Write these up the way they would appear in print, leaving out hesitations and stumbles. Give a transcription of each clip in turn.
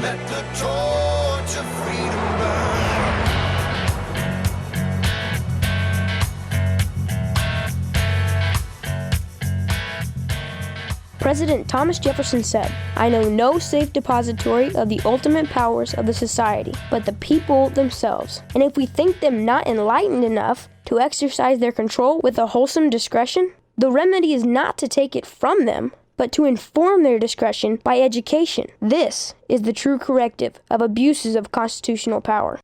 Let the torch of freedom burn. President Thomas Jefferson said, "I know no safe depository of the ultimate powers of the society, but the people themselves. And if we think them not enlightened enough to exercise their control with a wholesome discretion, the remedy is not to take it from them, but to inform their discretion by education. This is the true corrective of abuses of constitutional power."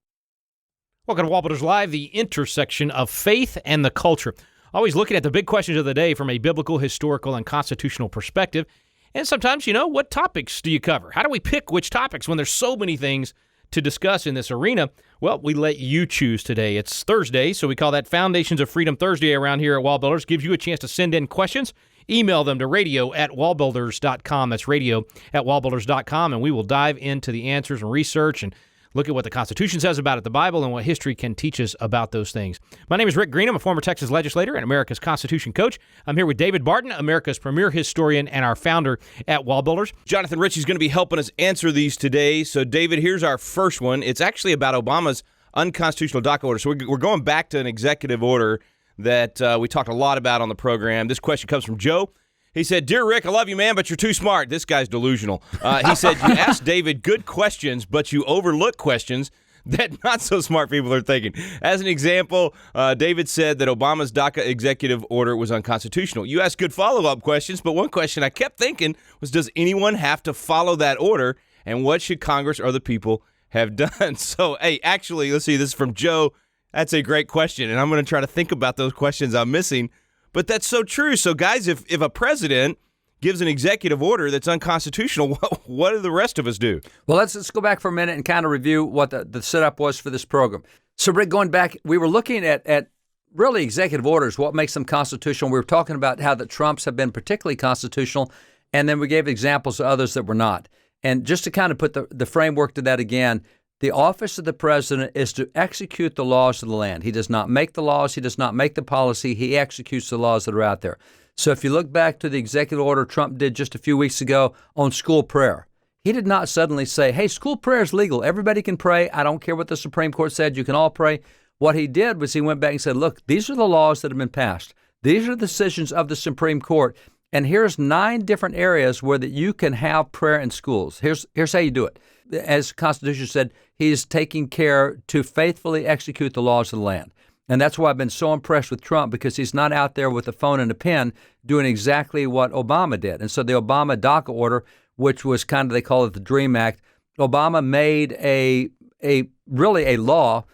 Welcome to WallBuilders Live, the intersection of faith and the culture. Always looking at the big questions of the day from a biblical, historical, and constitutional perspective. And sometimes, what topics do you cover? How do we pick which topics when there's so many things to discuss in this arena? Well, we let you choose today. It's Thursday, so we call that Foundations of Freedom Thursday around here at WallBuilders. Gives you a chance to send in questions. Email them to radio@wallbuilders.com. That's radio@wallbuilders.com, and we will dive into the answers and research and look at what the Constitution says about it, the Bible, and what history can teach us about those things. My name is Rick Green. I'm a former Texas legislator and America's Constitution coach. I'm here with David Barton, America's premier historian and our founder at WallBuilders. Jonathan Ritchie's going to be helping us answer these today. So, David, here's our first one. It's actually about Obama's unconstitutional DACA order. So we're going back to an executive order that we talked a lot about on the program. This question comes from Joe. He said, "Dear Rick, I love you, man, but you're too smart." This guy's delusional. He said, "You ask David good questions, but you overlook questions that not so smart people are thinking." As an example, David said that Obama's DACA executive order was unconstitutional. You asked good follow-up questions, but one question I kept thinking was, does anyone have to follow that order? And what should Congress or the people have done? So, hey, actually, let's see, this is from Joe. That's a great question, and I'm going to try to think about those questions I'm missing. But that's so true. So, guys, if a president gives an executive order that's unconstitutional, what do the rest of us do? Well, let's go back for a minute and kind of review what the setup was for this program. So, Rick, going back, we were looking at really executive orders, what makes them constitutional. We were talking about how the Trumps have been particularly constitutional, and then we gave examples of others that were not. And just to kind of put the framework to that again, the office of the president is to execute the laws of the land. He does not make the laws. He does not make the policy. He executes the laws that are out there. So if you look back to the executive order Trump did just a few weeks ago on school prayer, he did not suddenly say, hey, school prayer is legal. Everybody can pray. I don't care what the Supreme Court said. You can all pray. What he did was he went back and said, look, these are the laws that have been passed. These are the decisions of the Supreme Court. And here's 9 different areas where that you can have prayer in schools. Here's how you do it. As the Constitution said, he's taking care to faithfully execute the laws of the land. And that's why I've been so impressed with Trump, because he's not out there with a phone and a pen doing exactly what Obama did. And so the Obama DACA order, which was kind of, they call it the DREAM Act, Obama made a law.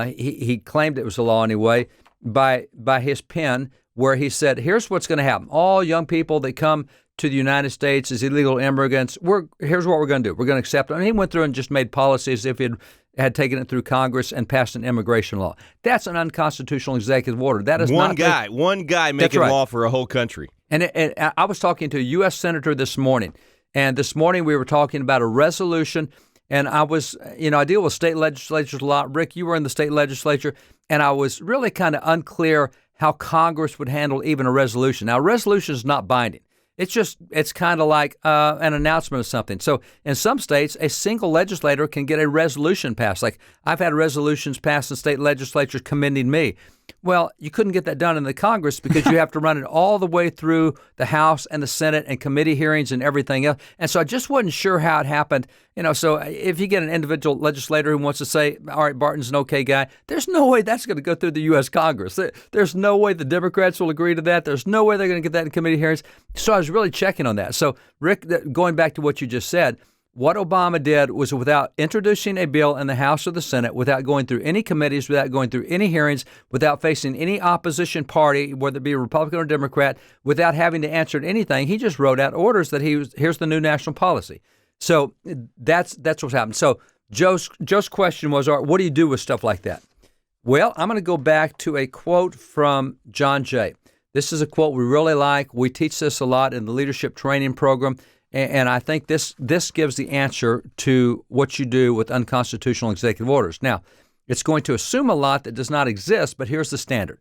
He claimed it was a law anyway, by his pen, where he said, here's what's going to happen. All young people that come to the United States as illegal immigrants, here's what we're going to do. We're going to accept them. And he went through and just made policies as if he had taken it through Congress and passed an immigration law. That's an unconstitutional executive order. That is one guy making law for a whole country. And I was talking to a U.S. Senator this morning, and this morning we were talking about a resolution, and I was, I deal with state legislatures a lot. Rick, you were in the state legislature, and I was really kind of unclear how Congress would handle even a resolution. Now, a resolution is not binding. It's kind of like an announcement of something. So in some states, a single legislator can get a resolution passed. Like I've had resolutions passed in state legislatures commending me. Well, you couldn't get that done in the Congress because you have to run it all the way through the House and the Senate and committee hearings and everything else. And so I just wasn't sure how it happened. So if you get an individual legislator who wants to say, all right, Barton's an okay guy, there's no way that's going to go through the U.S. Congress. There's no way the Democrats will agree to that. There's no way they're going to get that in committee hearings. So I was really checking on that. So, Rick, going back to what you just said, what Obama did was, without introducing a bill in the House or the Senate, without going through any committees, without going through any hearings, without facing any opposition party, whether it be a Republican or Democrat, without having to answer to anything, he just wrote out orders that here's the new national policy. So that's what's happened. So Joe's question was, all right, what do you do with stuff like that? Well, I'm going to go back to a quote from John Jay. This is a quote we really like. We teach this a lot in the leadership training program. And I think this gives the answer to what you do with unconstitutional executive orders. Now, it's going to assume a lot that does not exist, but here's the standard.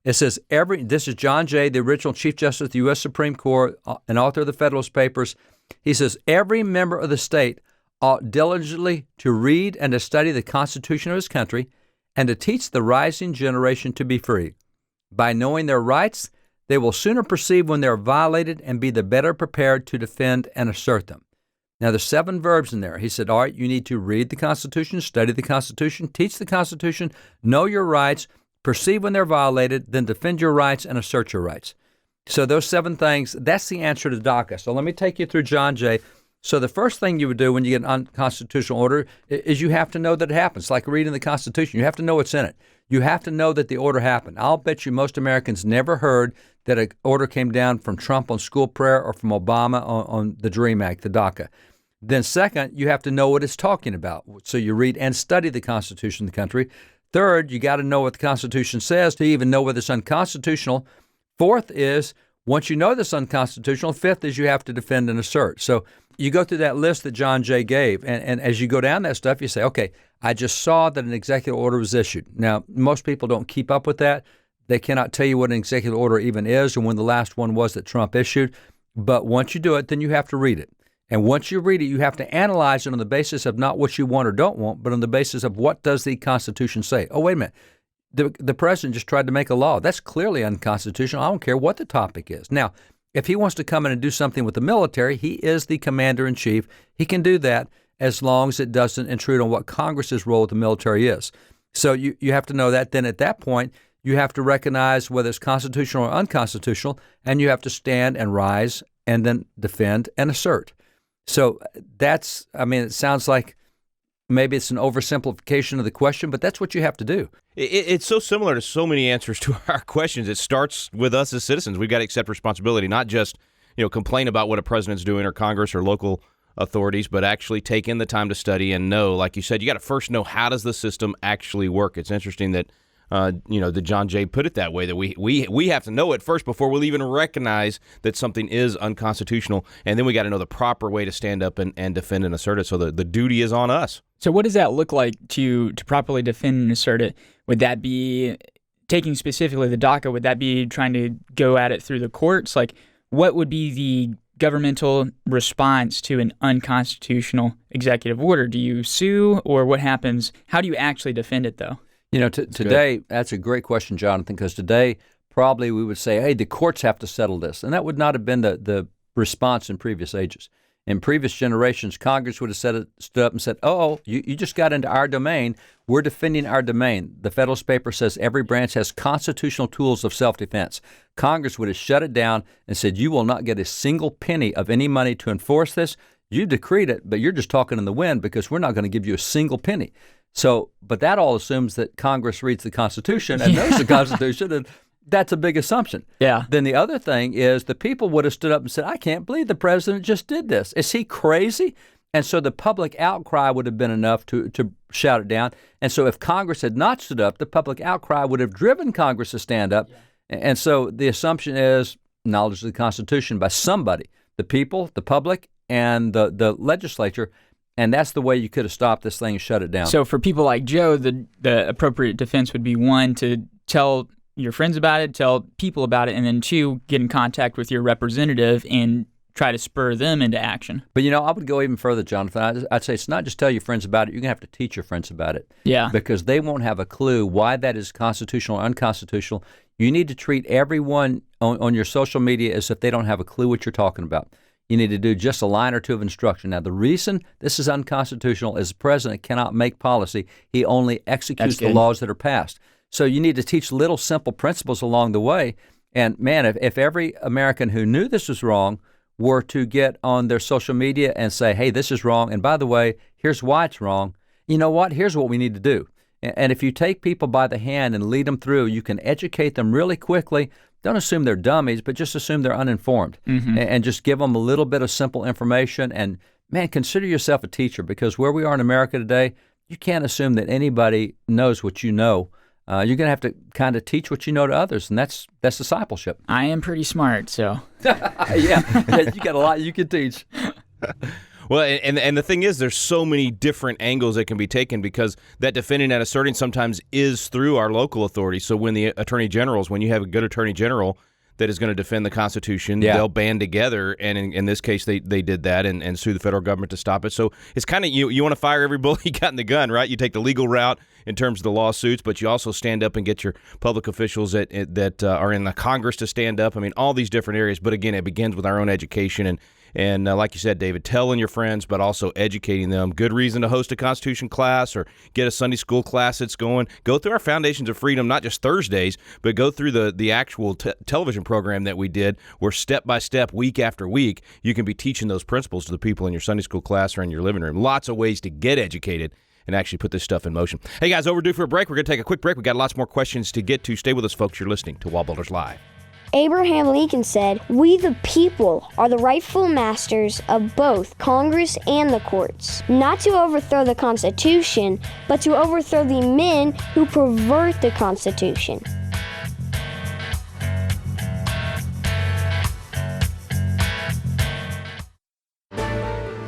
It says this is John Jay, the original Chief Justice of the U.S. Supreme Court, and author of the Federalist Papers. He says, every member of the state ought diligently to read and to study the Constitution of his country, and to teach the rising generation to be free. By knowing their rights, they will sooner perceive when they are violated and be the better prepared to defend and assert them. Now, there's 7 verbs in there. He said, all right, you need to read the Constitution, study the Constitution, teach the Constitution, know your rights, perceive when they're violated, then defend your rights and assert your rights. So those 7 things, that's the answer to DACA. So let me take you through John Jay. So the first thing you would do when you get an unconstitutional order is you have to know that it happens. It's like reading the Constitution. You have to know what's in it. You have to know that the order happened. I'll bet you most Americans never heard that an order came down from Trump on school prayer or from Obama on the DREAM Act, the DACA. Then second, you have to know what it's talking about. So you read and study the Constitution of the country. Third, you got to know what the Constitution says to even know whether it's unconstitutional. Fourth is, once you know this unconstitutional, fifth is you have to defend and assert. So you go through that list that John Jay gave, and as you go down that stuff, you say, okay, I just saw that an executive order was issued. Now, most people don't keep up with that. They cannot tell you what an executive order even is or when the last one was that Trump issued. But once you do it, then you have to read it. And once you read it, you have to analyze it on the basis of not what you want or don't want, but on the basis of what does the Constitution say. Oh, wait a minute. The president just tried to make a law. That's clearly unconstitutional. I don't care what the topic is. Now, if he wants to come in and do something with the military, he is the commander-in-chief. He can do that as long as it doesn't intrude on what Congress's role with the military is. So you have to know that. Then at that point, you have to recognize whether it's constitutional or unconstitutional, and you have to stand and rise and then defend and assert. So that's, I mean, it sounds like maybe it's an oversimplification of the question, but that's what you have to do. It's so similar to so many answers to our questions. It starts with us as citizens. We've got to accept responsibility, not just, complain about what a president's doing or Congress or local authorities, but actually take in the time to study and know, like you said, you got to first know how does the system actually work. It's interesting that that John Jay put it that way, that we have to know it first before we'll even recognize that something is unconstitutional, and then we got to know the proper way to stand up and defend and assert it. So the duty is on us. So what does that look like to properly defend and assert it? Would that be, taking specifically the DACA, would that be trying to go at it through the courts? Like, what would be the governmental response to an unconstitutional executive order? Do you sue, or what happens? How do you actually defend it, though? Today, that's a great question, Jonathan, because today probably we would say, hey, the courts have to settle this. And that would not have been the response in previous ages. In previous generations, Congress would have stood up and said, you just got into our domain. We're defending our domain. The Federalist Paper says every branch has constitutional tools of self-defense. Congress would have shut it down and said, you will not get a single penny of any money to enforce this. You decreed it, but you're just talking in the wind because we're not going to give you a single penny. So, but that all assumes that Congress reads the Constitution and knows the Constitution, and that's a big assumption. Yeah. Then the other thing is the people would have stood up and said, I can't believe the president just did this. Is he crazy? And so the public outcry would have been enough to shout it down. And so if Congress had not stood up, the public outcry would have driven Congress to stand up. Yeah. And so the assumption is knowledge of the Constitution by somebody, the people, the public, and the legislature. And that's the way you could have stopped this thing and shut it down. So for people like Joe, the appropriate defense would be, one, to tell your friends about it, tell people about it, and then two, get in contact with your representative and try to spur them into action. But, I would go even further, Jonathan. I'd say it's not just tell your friends about it. You're going to have to teach your friends about it. Yeah. Because they won't have a clue why that is constitutional or unconstitutional. You need to treat everyone on your social media as if they don't have a clue what you're talking about. You need to do just a line or two of instruction. Now, the reason this is unconstitutional is the president cannot make policy. He only executes the laws that are passed. So you need to teach little simple principles along the way. And, man, if every American who knew this was wrong were to get on their social media and say, hey, this is wrong, and by the way, here's why it's wrong, you know what? Here's what we need to do. And if you take people by the hand and lead them through, you can educate them really quickly. Don't assume they're dummies, but just assume they're uninformed, and just give them a little bit of simple information. And, man, consider yourself a teacher, because where we are in America today, you can't assume that anybody knows what you know. You're going to have to kind of teach what you know to others, and that's discipleship. I am pretty smart, so. yeah, you got a lot you can teach. Well, and the thing is, there's so many different angles that can be taken, because that defending and asserting sometimes is through our local authorities. So when the attorney generals, when you have a good attorney general, that is going to defend the Constitution. Yeah. They'll band together, and in this case, they did that and sue the federal government to stop it. So it's kind of, you want to fire every bullet you got in the gun, right? You take the legal route in terms of the lawsuits, but you also stand up and get your public officials that are in the Congress to stand up. I mean, all these different areas. But again, it begins with our own education and like you said, David, telling your friends, but also educating them. Good reason to host a Constitution class or get a Sunday school class that's going. Go through our Foundations of Freedom, not just Thursdays, but go through the actual television program that we did, where step by step, week after week, you can be teaching those principles to the people in your Sunday school class or in your living room. Lots of ways to get educated and actually put this stuff in motion. Hey, guys, overdue for a break. We're going to take a quick break. We've got lots more questions to get to. Stay with us, folks. You're listening to WallBuilders Live. Abraham Lincoln said, "We the people are the rightful masters of both Congress and the courts, not to overthrow the Constitution, but to overthrow the men who pervert the Constitution."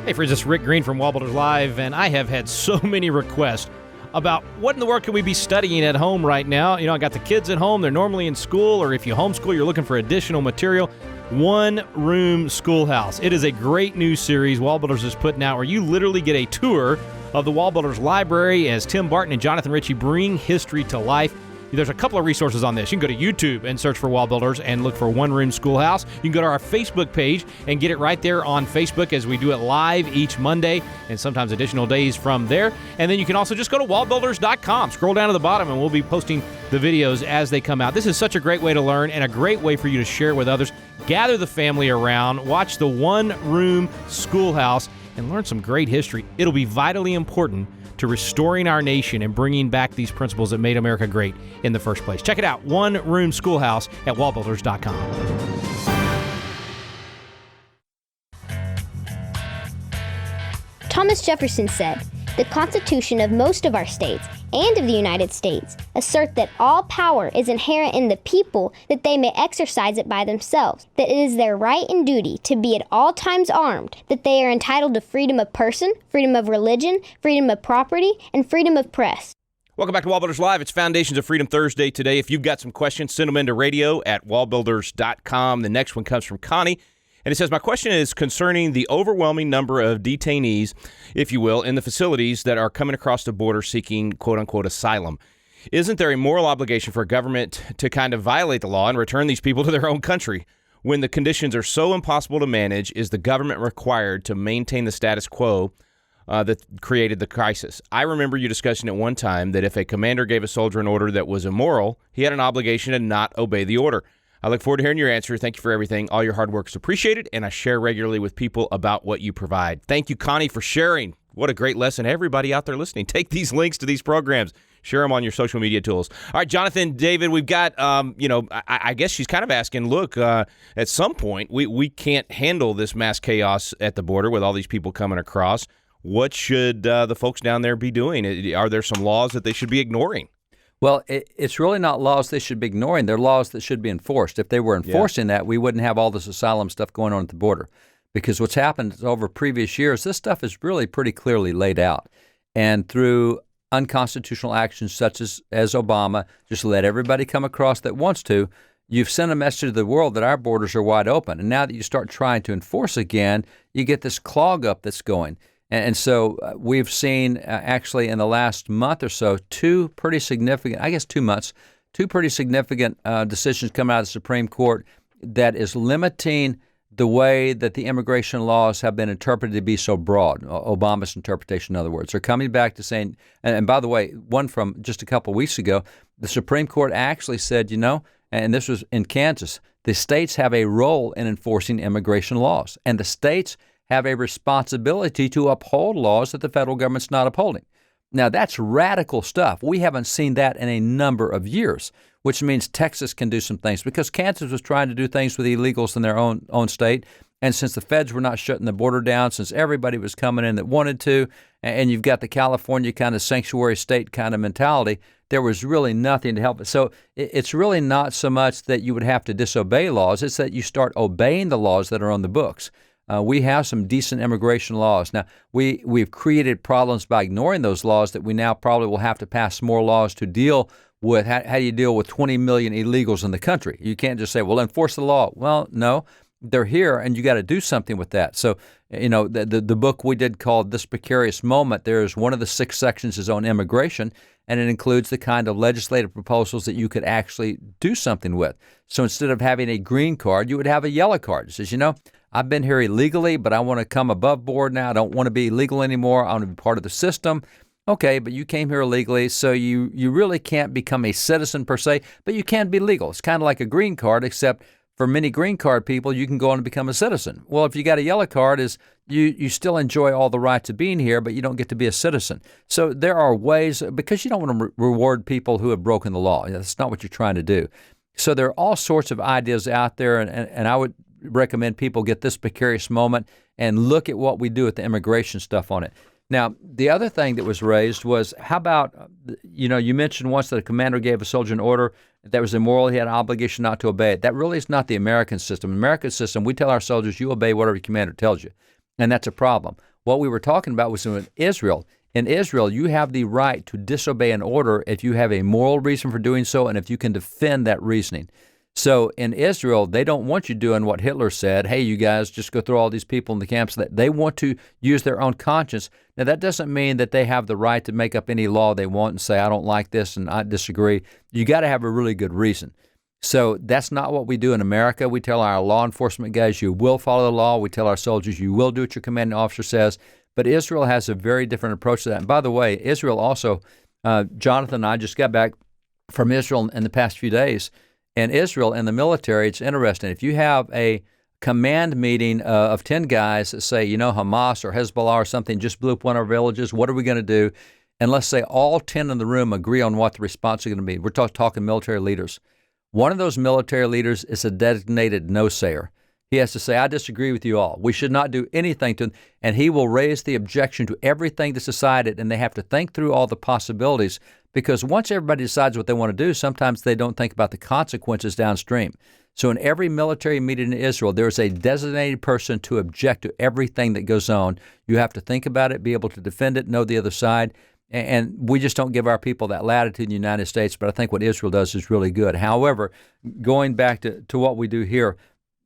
Hey friends, it's Rick Green from WallBuilders Live, and I have had so many requests about what in the world can we be studying at home right now. You know, I got the kids at home, they're normally in school, or if you homeschool, you're looking for additional material. One Room Schoolhouse. It is a great new series WallBuilders is putting out where you literally get a tour of the WallBuilders library as Tim Barton and Jonathan Ritchie bring history to life. There's a couple of resources on this. You can go to YouTube and search for WallBuilders and look for One Room Schoolhouse. You can go to our Facebook page and get it right there on Facebook as we do it live each Monday and sometimes additional days from there. And then you can also just go to wallbuilders.com. Scroll down to the bottom and we'll be posting the videos as they come out. This is such a great way to learn and a great way for you to share with others. Gather the family around, watch the One Room Schoolhouse, and learn some great history. It'll be vitally important to restoring our nation and bringing back these principles that made America great in the first place. Check it out, One Room Schoolhouse at wallbuilders.com. Thomas Jefferson said, "The Constitution of most of our states and of the United States assert that all power is inherent in the people, that they may exercise it by themselves, that it is their right and duty to be at all times armed, that they are entitled to freedom of person, freedom of religion, freedom of property, and freedom of press." Welcome back to WallBuilders Live. It's Foundations of Freedom Thursday today. If you've got some questions, send them into radio at wallbuilders.com. The next one comes from Connie. And it says, my question is concerning the overwhelming number of detainees, if you will, in the facilities that are coming across the border seeking, quote unquote, asylum. Isn't there a moral obligation for a government to kind of violate the law and return these people to their own country? When the conditions are so impossible to manage, is the government required to maintain the status quo that created the crisis? I remember you discussing at one time that if a commander gave a soldier an order that was immoral, he had an obligation to not obey the order. I look forward to hearing your answer. Thank you for everything. All your hard work is appreciated, and I share regularly with people about what you provide. Thank you, Connie, for sharing. What a great lesson. Everybody out there listening, take these links to these programs. Share them on your social media tools. All right, Jonathan, David, we've got, I guess she's kind of asking, look, at some point, we can't handle this mass chaos at the border with all these people coming across. What should the folks down there be doing? Are there some laws that they should be ignoring? Well, it's really not laws they should be ignoring. They're laws that should be enforced. If they were enforcing that, we wouldn't have all this asylum stuff going on at the border. Because what's happened over previous years, this stuff is really pretty clearly laid out. And through unconstitutional actions such as Obama, just let everybody come across that wants to, you've sent a message to the world that our borders are wide open. And now that you start trying to enforce again, you get this clog up that's going. And so we've seen actually in the last month or so, two pretty significant decisions come out of the Supreme Court that is limiting the way that the immigration laws have been interpreted to be so broad. Obama's interpretation, in other words. They're coming back to saying, and by the way, one from just a couple of weeks ago, the Supreme Court actually said, and this was in Kansas, the states have a role in enforcing immigration laws. And the states have a responsibility to uphold laws that the federal government's not upholding. Now, that's radical stuff. We haven't seen that in a number of years, which means Texas can do some things because Kansas was trying to do things with illegals in their own state. And since the feds were not shutting the border down, since everybody was coming in that wanted to, and you've got the California kind of sanctuary state kind of mentality, there was really nothing to help it. So it's really not so much that you would have to disobey laws. It's that you start obeying the laws that are on the books. We have some decent immigration laws. Now, we've created problems by ignoring those laws that we now probably will have to pass more laws to deal with how do you deal with 20 million illegals in the country. You can't just say, well, enforce the law. Well, no, they're here, and you got to do something with that. So, the book we did called This Precarious Moment, there's one of the 6 sections is on immigration, and it includes the kind of legislative proposals that you could actually do something with. So instead of having a green card, you would have a yellow card. It says, I've been here illegally, but I want to come above board now. I don't want to be illegal anymore. I want to be part of the system. Okay, but you came here illegally, so you really can't become a citizen per se, but you can be legal. It's kind of like a green card, except for many green card people, you can go on and become a citizen. Well, if you got a yellow card, is you still enjoy all the rights of being here, but you don't get to be a citizen. So there are ways, because you don't want to reward people who have broken the law. That's not what you're trying to do. So there are all sorts of ideas out there, and I would recommend people get This Precarious Moment and look at what we do with the immigration stuff on it. Now, the other thing that was raised was, how about, you mentioned once that a commander gave a soldier an order that was immoral, he had an obligation not to obey it. That really is not the American system. In the American system, we tell our soldiers, you obey whatever your commander tells you, and that's a problem. What we were talking about was in Israel. In Israel, you have the right to disobey an order if you have a moral reason for doing so and if you can defend that reasoning. So in Israel, they don't want you doing what Hitler said, hey, you guys, just go throw all these people in the camps. They want to use their own conscience. Now, that doesn't mean that they have the right to make up any law they want and say, I don't like this and I disagree. You got to have a really good reason. So that's not what we do in America. We tell our law enforcement guys, you will follow the law. We tell our soldiers, you will do what your commanding officer says. But Israel has a very different approach to that. And by the way, Israel also, Jonathan and I just got back from Israel in the past few days. In Israel, in the military, it's interesting. If you have a command meeting of 10 guys that say, Hamas or Hezbollah or something just blew up one of our villages, what are we going to do? And let's say all 10 in the room agree on what the response is going to be. We're talking military leaders. One of those military leaders is a designated no-sayer. He has to say, I disagree with you all. We should not do anything to, and he will raise the objection to everything that's decided, and they have to think through all the possibilities, because once everybody decides what they want to do, sometimes they don't think about the consequences downstream. So in every military meeting in Israel, there's a designated person to object to everything that goes on. You have to think about it, be able to defend it, know the other side. And we just don't give our people that latitude in the United States, but I think what Israel does is really good. However, going back to what we do here,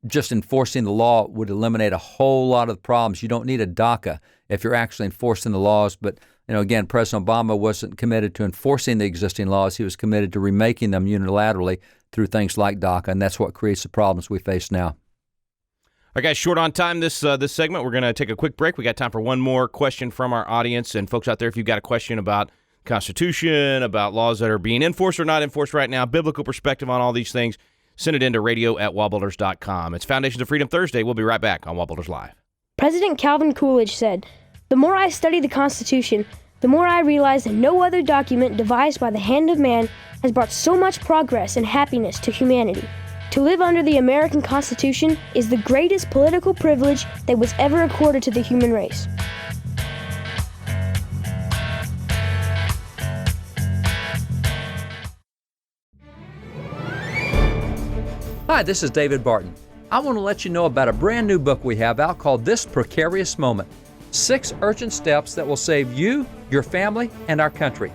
just enforcing the law would eliminate a whole lot of the problems. You don't need a DACA if you're actually enforcing the laws. But, again, President Obama wasn't committed to enforcing the existing laws. He was committed to remaking them unilaterally through things like DACA, and that's what creates the problems we face now. All right, guys, short on time this segment. We're going to take a quick break. We got time for one more question from our audience. And folks out there, if you've got a question about the Constitution, about laws that are being enforced or not enforced right now, biblical perspective on all these things, send it in to radio@wallbuilders.com. It's Foundations of Freedom Thursday. We'll be right back on WallBuilders Live. President Calvin Coolidge said, "The more I study the Constitution, the more I realize that no other document devised by the hand of man has brought so much progress and happiness to humanity. To live under the American Constitution is the greatest political privilege that was ever accorded to the human race." Hi, this is David Barton. I want to let you know about a brand new book we have out called This Precarious Moment: 6 Urgent Steps That Will Save You, Your Family, and Our Country.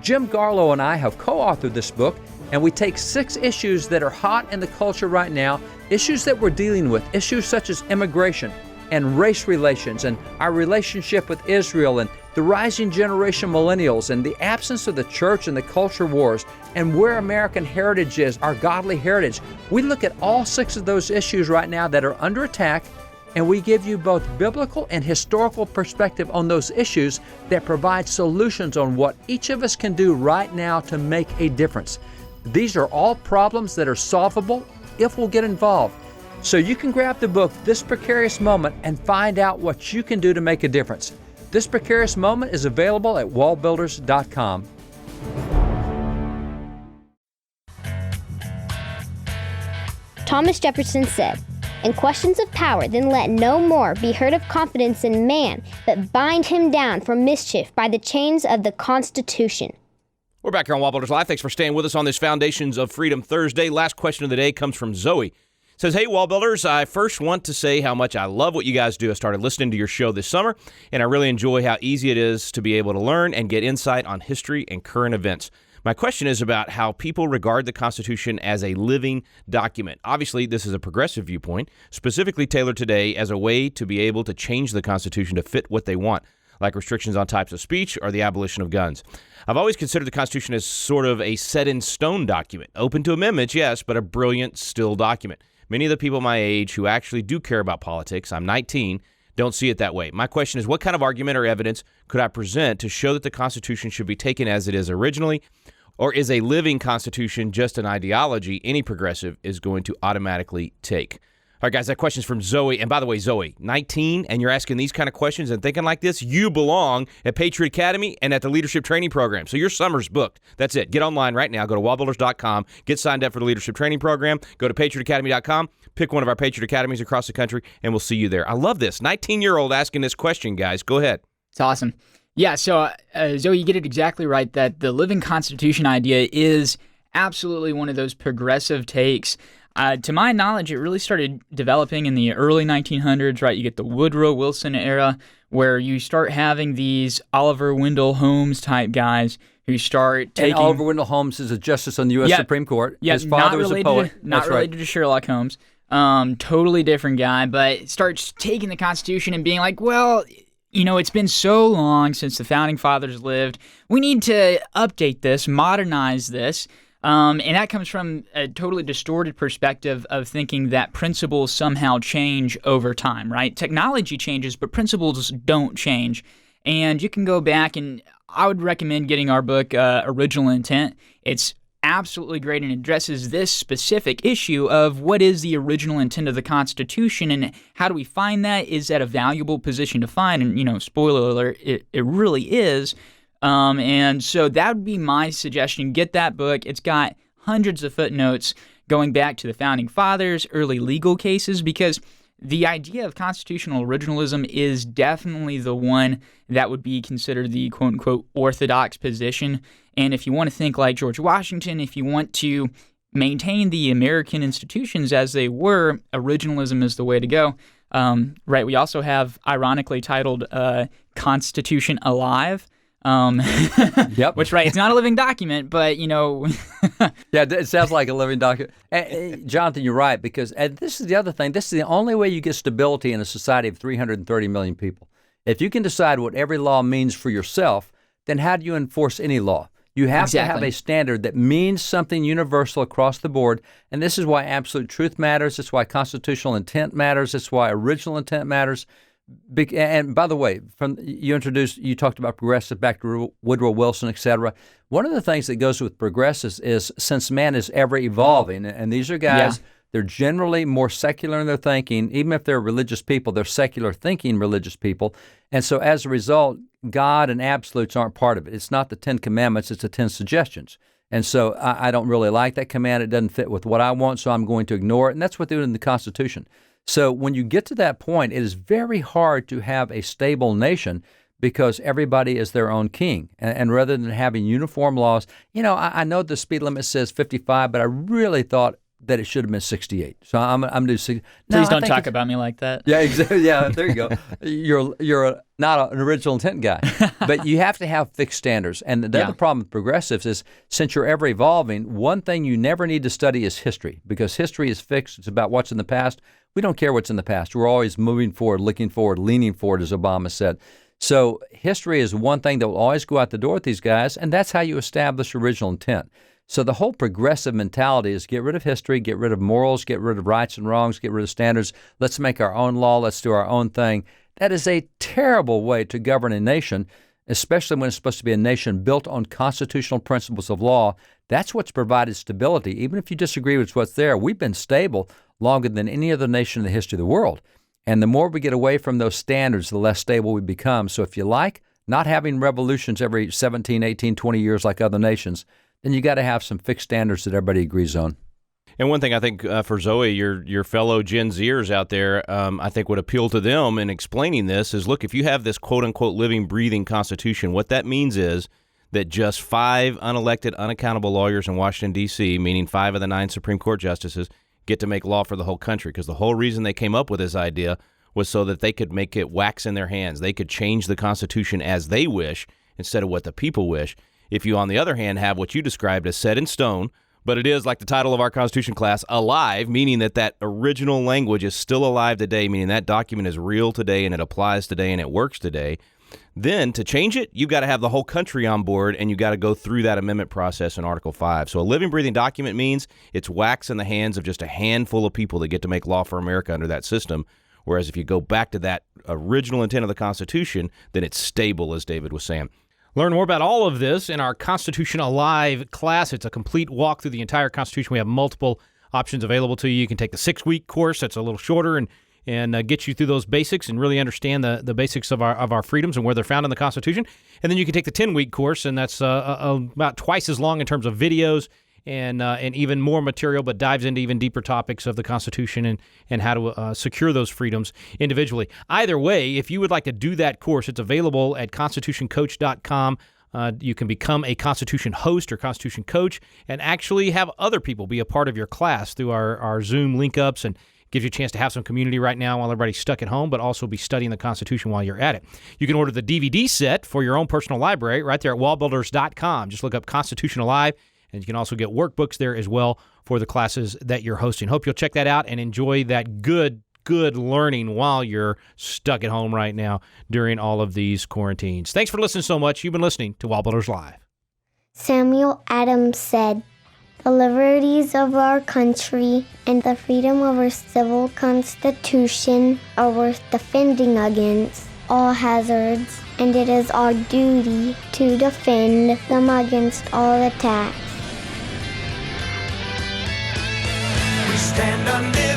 Jim Garlow and I have co-authored this book, and we take 6 issues that are hot in the culture right now, issues that we're dealing with, issues such as immigration and race relations and our relationship with Israel and the rising generation millennials and the absence of the church and the culture wars and where American heritage is, our godly heritage. We look at all 6 of those issues right now that are under attack, and we give you both biblical and historical perspective on those issues that provide solutions on what each of us can do right now to make a difference. These are all problems that are solvable if we'll get involved. So you can grab the book, This Precarious Moment, and find out what you can do to make a difference. This Precarious Moment is available at WallBuilders.com. Thomas Jefferson said, "In questions of power, then let no more be heard of confidence in man, but bind him down for mischief by the chains of the Constitution." We're back here on WallBuilders Live. Thanks for staying with us on this Foundations of Freedom Thursday. Last question of the day comes from Zoe. It says, "Hey, WallBuilders, I first want to say how much I love what you guys do. I started listening to your show this summer, and I really enjoy how easy it is to be able to learn and get insight on history and current events. My question is about how people regard the Constitution as a living document. Obviously, this is a progressive viewpoint, specifically tailored today as a way to be able to change the Constitution to fit what they want, like restrictions on types of speech or the abolition of guns. I've always considered the Constitution as sort of a set-in-stone document, open to amendments, yes, but a brilliant, still document. Many of the people my age who actually do care about politics, I'm 19, don't see it that way. My question is, what kind of argument or evidence could I present to show that the Constitution should be taken as it is originally, or is a living Constitution just an ideology any progressive is going to automatically take? All right, guys, that question's from Zoe. And by the way, Zoe, 19, and you're asking these kind of questions and thinking like this, you belong at Patriot Academy and at the Leadership Training Program. So your summer's booked. That's it. Get online right now. Go to WallBuilders.com. Get signed up for the Leadership Training Program. Go to PatriotAcademy.com. Pick one of our Patriot Academies across the country, and we'll see you there. I love this. 19-year-old asking this question, guys. Go ahead. It's awesome. Yeah, so Zoe, you get it exactly right that the living Constitution idea is absolutely one of those progressive takes. To my knowledge, it really started developing in the early 1900s, right? You get the Woodrow Wilson era where you start having these Oliver Wendell Holmes type guys who start taking... And Oliver Wendell Holmes is a justice on the U.S. Supreme Court. Yeah, his father was a poet. Not related to Sherlock Holmes. Totally different guy, but starts taking the Constitution and being like, well, you know, it's been so long since the Founding Fathers lived. We need to update this, modernize this. And that comes from a totally distorted perspective of thinking that principles somehow change over time, right? Technology changes, but principles don't change. And you can go back, and I would recommend getting our book, Original Intent. It's absolutely great and addresses this specific issue of what is the original intent of the Constitution and how do we find that? Is that a valuable position to find? And, you know, spoiler alert, it really is. And so that would be my suggestion. Get that book. It's got hundreds of footnotes going back to the Founding Fathers, early legal cases, because the idea of constitutional originalism is definitely the one that would be considered the quote-unquote orthodox position. And if you want to think like George Washington, if you want to maintain the American institutions as they were, originalism is the way to go. Right, we also have, ironically titled, Constitution Alive. Yep. Which, right, it's not a living document, but, you know. Yeah, it sounds like a living document. Jonathan, you're right, because this is the other thing. This is the only way you get stability in a society of 330 million people. If you can decide what every law means for yourself, then how do you enforce any law? You have to have a standard that means something universal across the board, and this is why absolute truth matters. It's why constitutional intent matters. It's why original intent matters. And by the way, you talked about progressive back to Woodrow Wilson, et cetera. One of the things that goes with progressives is since man is ever evolving, and these are guys, they're generally more secular in their thinking. Even if they're religious people, they're secular thinking religious people. And so as a result, God and absolutes aren't part of it. It's not the 10 Commandments, it's the 10 suggestions. And so I don't really like that command. It doesn't fit with what I want, so I'm going to ignore it. And that's what they do in the Constitution. So when you get to that point, it is very hard to have a stable nation because everybody is their own king. And rather than having uniform laws, you know, I know the speed limit says 55, but I really thought that it should have been 68. So I'm going to do 60. Please don't talk about me like that. Yeah, exactly. Yeah, there you go. You're not an original intent guy, but you have to have fixed standards. And the other problem with progressives is since you're ever evolving, one thing you never need to study is history because history is fixed. It's about what's in the past. We don't care what's in the past. We're always moving forward, looking forward, leaning forward, as Obama said. So history is one thing that will always go out the door with these guys, and that's how you establish original intent. So the whole progressive mentality is get rid of history, get rid of morals, get rid of rights and wrongs, get rid of standards. Let's make our own law. Let's do our own thing. That is a terrible way to govern a nation, especially when it's supposed to be a nation built on constitutional principles of law. That's what's provided stability. Even if you disagree with what's there, we've been stable longer than any other nation in the history of the world. And the more we get away from those standards, the less stable we become. So if you like not having revolutions every 17, 18, 20 years like other nations, then you got to have some fixed standards that everybody agrees on. And one thing I think for Zoe, your fellow Gen Zers out there, I think would appeal to them in explaining this is, look, if you have this quote-unquote living, breathing Constitution, what that means is that just 5 unelected, unaccountable lawyers in Washington, D.C., meaning 5 of the 9 Supreme Court justices, get to make law for the whole country, because the whole reason they came up with this idea was so that they could make it wax in their hands. They could change the Constitution as they wish instead of what the people wish. If you, on the other hand, have what you described as set in stone, but it is, like the title of our Constitution class, alive, meaning that original language is still alive today, meaning that document is real today and it applies today and it works today, then to change it, you've got to have the whole country on board, and you've got to go through that amendment process in Article 5. So a living, breathing document means it's wax in the hands of just a handful of people that get to make law for America under that system. Whereas if you go back to that original intent of the Constitution, then it's stable, as David was saying. Learn more about all of this in our Constitution Alive class. It's a complete walk through the entire Constitution. We have multiple options available to you. You can take the 6-week course that's a little shorter and get you through those basics and really understand the basics of our freedoms and where they're found in the Constitution. And then you can take the 10-week course, and that's about twice as long in terms of videos and even more material, but dives into even deeper topics of the Constitution and how to secure those freedoms individually. Either way, if you would like to do that course, it's available at constitutioncoach.com. You can become a Constitution host or Constitution coach and actually have other people be a part of your class through our Zoom link-ups, and gives you a chance to have some community right now while everybody's stuck at home, but also be studying the Constitution while you're at it. You can order the DVD set for your own personal library right there at wallbuilders.com. Just look up Constitution Alive, and you can also get workbooks there as well for the classes that you're hosting. Hope you'll check that out and enjoy that good learning while you're stuck at home right now during all of these quarantines. Thanks for listening so much. You've been listening to WallBuilders Live. Samuel Adams said, "The liberties of our country and the freedom of our civil constitution are worth defending against all hazards, and it is our duty to defend them against all attacks." We stand under